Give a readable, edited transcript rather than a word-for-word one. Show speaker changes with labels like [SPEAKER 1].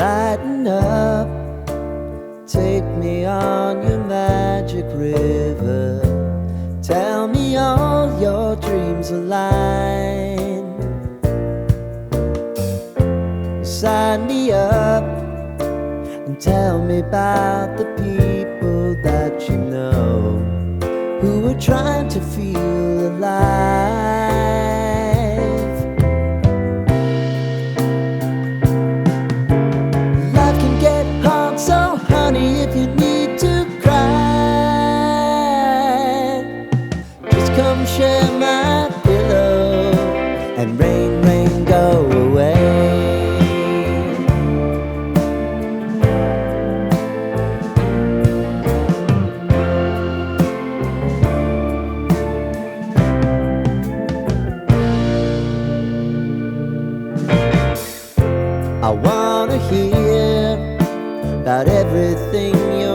[SPEAKER 1] Lighten up, take me on your magic river. Tell me all your dreams align. Sign me up and tell me about the people that you know who are trying to feel alive. Life can get hard, so honey, if you need to cry, just come share my pillow and rain, rain, go away. I wanna hear about everything you're